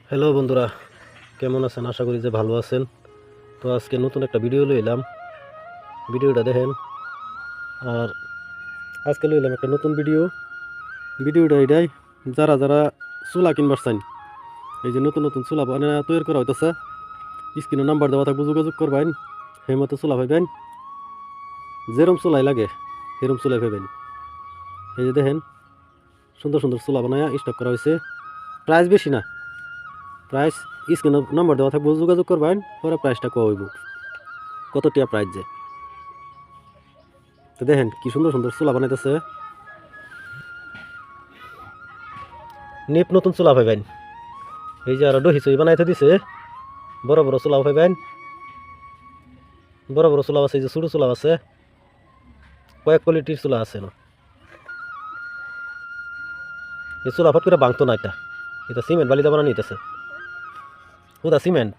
Hello বন্ধুরা, কেমন আছেন? আশা করি যে ভালো আছেন। তো আজকে নতুন একটা ভিডিও লইলাম, ভিডিওটা দেখেন। আর আজকে লইলাম একটা নতুন ভিডিওটা এটাই, যারা যারা চুলা কিনবার চান, এই যে নতুন নতুন চুলা বানা তৈরি করা হইতেছে, স্ক্রিনে নাম্বার দেওয়া থাকবে, যোগাযোগ করবেন। সেই মতো চুলা পাইবেন, যেরম চুলাই লাগে সেরম চুলাই পাইবেন। এই যে দেখেন, সুন্দর সুন্দর চুলা বানায় স্টক করা হয়েছে। প্রাইস বেশি না, প্রাইস স্ক্রিনে নাম্বার দেওয়া থাকবে, যোগাযোগ করবেন, পরে প্রাইসটা কম হইব, কত টিয়া প্রাইস যে। তো দেখেন কি সুন্দর সুন্দর চুলা বানাইতেছে, নিপ নতুন চুলা পাইবেন। এই যে আরো দহি সহি বানাইতে দিছে, বড় বড় চুলাও পাইবেন, বড় বড় চুলাও আছে, এই যে ছোট চুলাও আছে, কয়েক কোয়ালিটির চুলা আছে না। এই চুলা ফট করে ভাঙতো না, এটা এটা সিমেন্ট বালিতে বানানো নিতেছে, ওটা সিমেন্ট।